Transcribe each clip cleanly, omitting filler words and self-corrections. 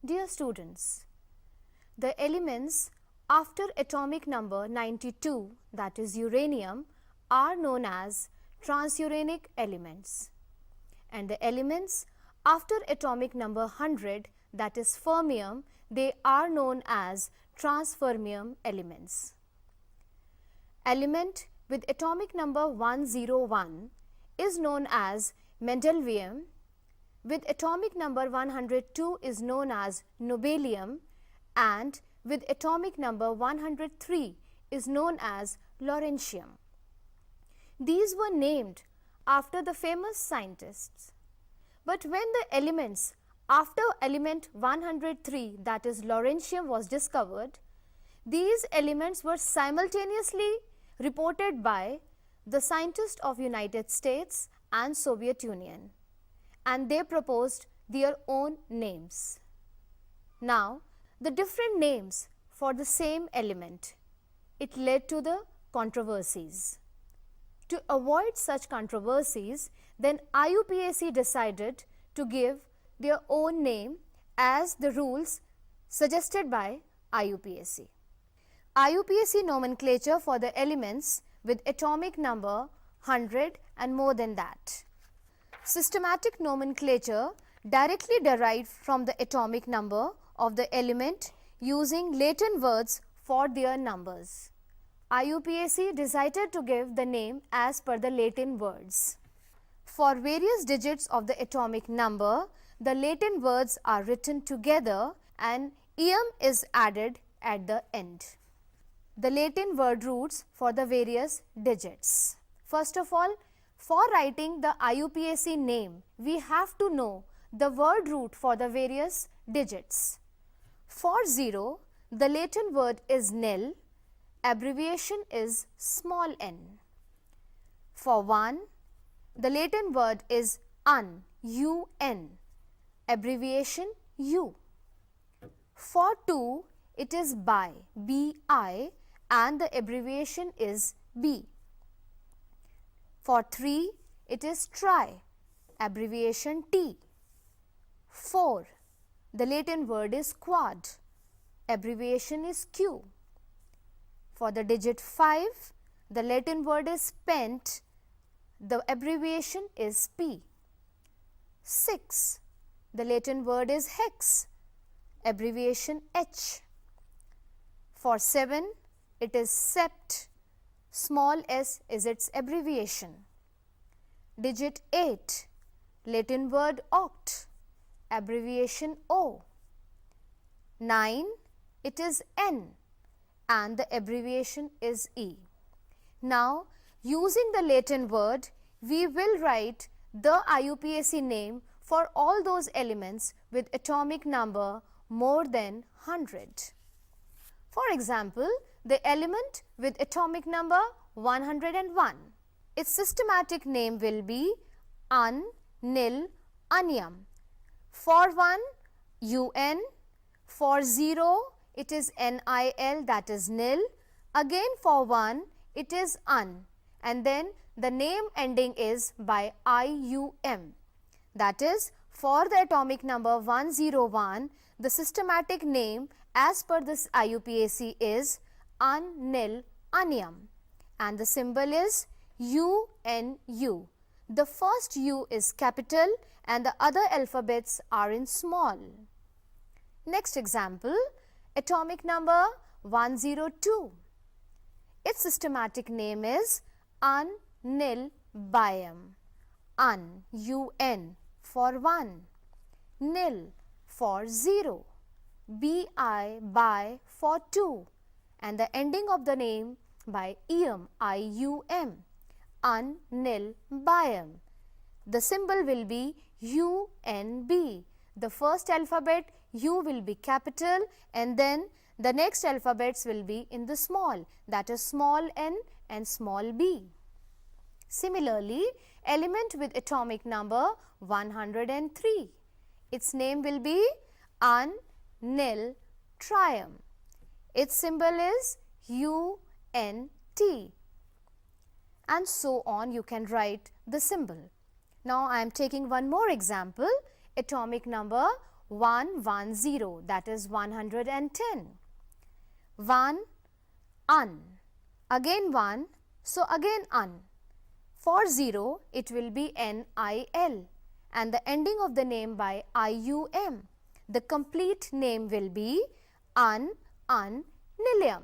Dear students, the elements after atomic number 92, that is uranium, are known as transuranic elements, and the elements after atomic number 100, that is fermium, they are known as transfermium elements. Element with atomic number 101 is known as mendelevium, with atomic number 102 is known as nobelium, and with atomic number 103 is known as lawrentium. These were named after the famous scientists. But when the elements after element 103, that is lawrentium, was discovered, these elements were simultaneously reported by the scientists of United States and Soviet Union, and they proposed their own names. Now, the different names for the same element, it led to the controversies. To avoid such controversies, then IUPAC decided to give their own name as the rules suggested by IUPAC. IUPAC nomenclature for the elements with atomic number 100 and more than that. Systematic nomenclature directly derived from the atomic number of the element using Latin words for their numbers. IUPAC decided to give the name as per the Latin words. For various digits of the atomic number, the Latin words are written together and "ium" is added at the end. The Latin word roots for the various digits. First of all, for writing the IUPAC name, we have to know the word root for the various digits. For 0, the Latin word is nil, abbreviation is small n. For 1, the Latin word is un, un, abbreviation u. For 2, it is bi, bi, and the abbreviation is b. For 3, it is tri, abbreviation t. 4, the Latin word is quad, abbreviation is q. For the digit 5, the Latin word is pent, the abbreviation is p. 6, the Latin word is hex, abbreviation h. For 7, it is sept, small s is its abbreviation. Digit 8, Latin word oct, abbreviation O. 9, it is N, and the abbreviation is E. Now, using the Latin word, we will write the IUPAC name for all those elements with atomic number more than 100. For example, the element with atomic number 101. Its systematic name will be un, nil, unium. For 1, un. For 0, it is nil, that is nil. Again for 1, it is un. And then the name ending is by ium. That is, for the atomic number 101, the systematic name as per this IUPAC is un, nil, unium, and the symbol is UNU. The first U is capital and the other alphabets are in small. Next example, atomic number 102. Its systematic name is un, nil, bium. Un, UN, for 1, nil, for 0, bi, by, for 2, and the ending of the name by ium, ium, un, nil, bium. The symbol will be UNB. The first alphabet U will be capital and then the next alphabets will be in the small, that is small n and small b. Similarly, element with atomic number 103. Its name will be un, nil, trium. Its symbol is UNT. And so on you can write the symbol. Now I am taking one more example, atomic number 110, that is 110. 1 un, again 1, so again un. For 0, it will be NIL, and the ending of the name by IUM. The complete name will be un-nilium.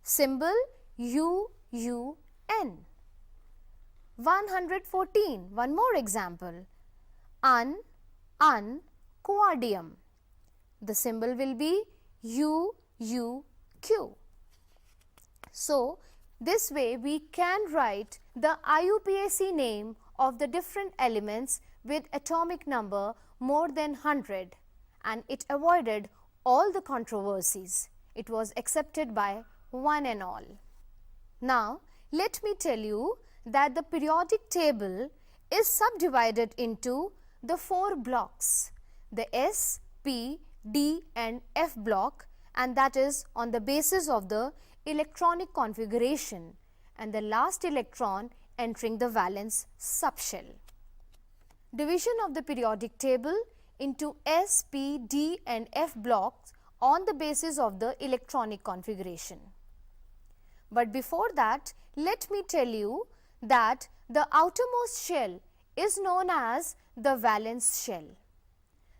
Symbol UUN. 114, one more example. Un-quadium. The symbol will be UUQ. So, this way we can write the IUPAC name of the different elements with atomic number more than 100, and it avoided all the controversies. It was accepted by one and all. Now, let me tell you that the periodic table is subdivided into the 4 blocks, the S, P, D and F block, and that is on the basis of the electronic configuration and the last electron entering the valence subshell. Division of the periodic table into S, P, D and F blocks on the basis of the electronic configuration. But before that, let me tell you that the outermost shell is known as the valence shell.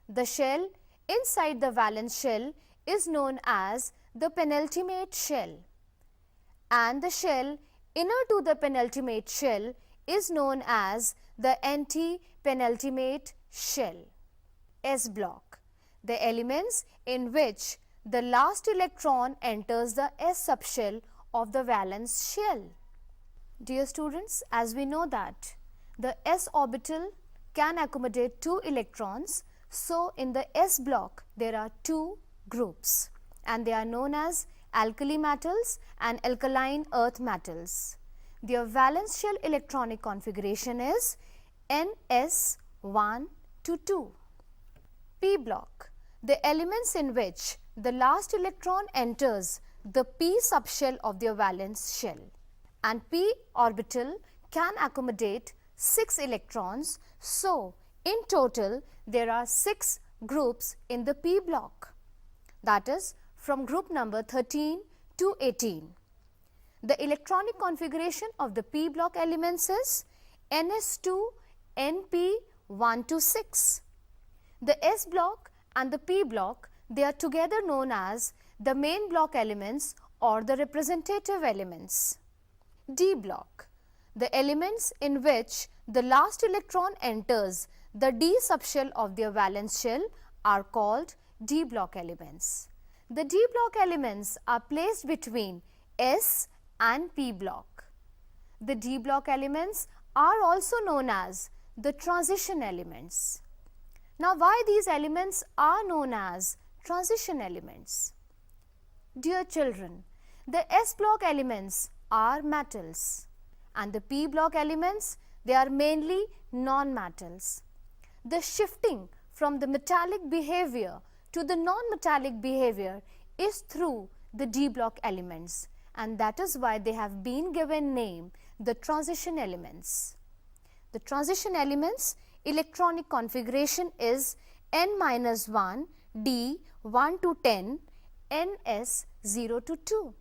The shell inside the valence shell is known as the penultimate shell, and the shell inner to the penultimate shell is known as the anti-penultimate shell. S block, the elements in which the last electron enters the S subshell of the valence shell. Dear students, as we know that the S orbital can accommodate 2 electrons, so in the S block there are 2 groups, and they are known as alkali metals and alkaline earth metals. Their valence shell electronic configuration is NS1 to 2. P block, the elements in which the last electron enters the P subshell of their valence shell, and P orbital can accommodate 6 electrons, so in total there are 6 groups in the P block, that is from group number 13 to 18. The electronic configuration of the P block elements is NS2 NP1 to 6. The S block and the P block, they are together known as the main block elements or the representative elements. D block, the elements in which the last electron enters the D subshell of their valence shell are called D block elements. The D block elements are placed between S and P block. The D block elements are also known as the transition elements. Now, why these elements are known as transition elements? Dear children, the S block elements are metals, and the P block elements, they are mainly non-metals. The shifting from the metallic behavior to the non-metallic behavior is through the D block elements, and that is why they have been given name the transition elements. The transition elements electronic configuration is N-1 D 1 to 10 NS 0 to 2,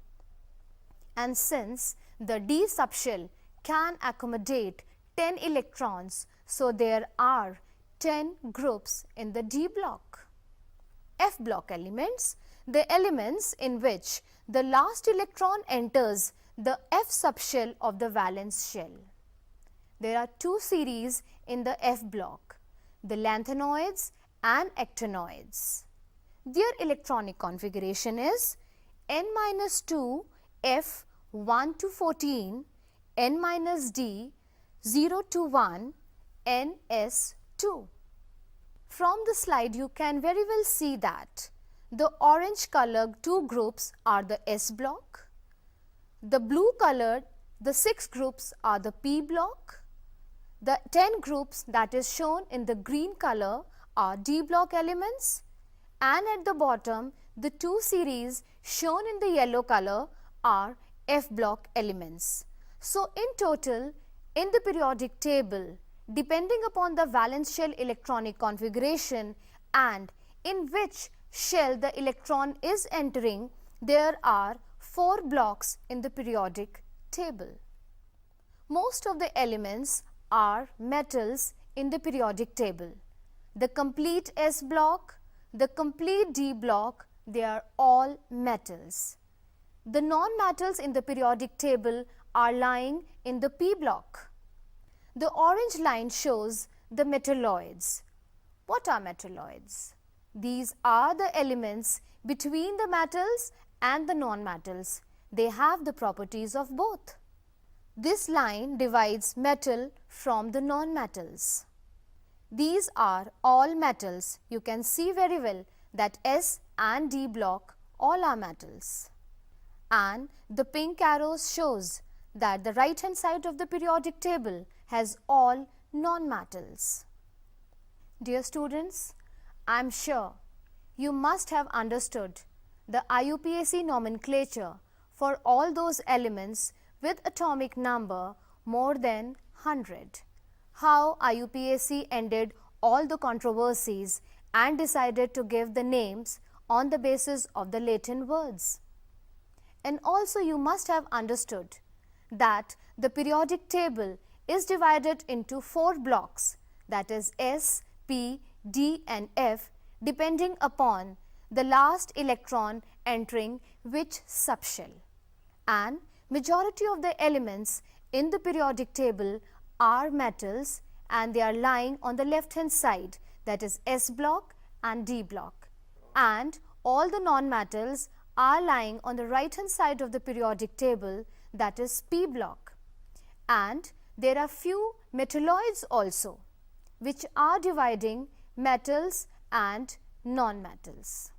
and since the D subshell can accommodate 10 electrons, so there are 10 groups in the D block. F block elements, the elements in which the last electron enters the F subshell of the valence shell. There are 2 series in the F block, the lanthanoids and actinoids. Their electronic configuration is N-2 F 1 to 14 N-D 0 to 1 NS 2. From the slide you can very well see that the orange colored 2 groups are the S block, the blue colored the 6 groups are the P block, the 10 groups that is shown in the green color are D block elements, and at the bottom the 2 series shown in the yellow color are F block elements. So in total in the periodic table, depending upon the valence shell electronic configuration and in which shell the electron is entering, there are 4 blocks in the periodic table. Most of the elements are metals in the periodic table. The complete S block, the complete D block, they are all metals. The non-metals in the periodic table are lying in the P block. The orange line shows the metalloids. What are metalloids? These are the elements between the metals and the non-metals. They have the properties of both. This line divides metal from the non-metals. These are all metals. You can see very well that S and D block all are metals. And the pink arrows shows that the right hand side of the periodic table has all non-metals. Dear students, I am sure you must have understood the IUPAC nomenclature for all those elements with atomic number more than 100. How IUPAC ended all the controversies and decided to give the names on the basis of the Latin words. And also you must have understood that the periodic table is divided into 4 blocks, that is S, P, D and F, depending upon the last electron entering which subshell. And majority of the elements in the periodic table are metals and they are lying on the left hand side, that is S block and D block. And all the non-metals are lying on the right hand side of the periodic table, that is P block. And there are few metalloids also, which are dividing metals and non-metals.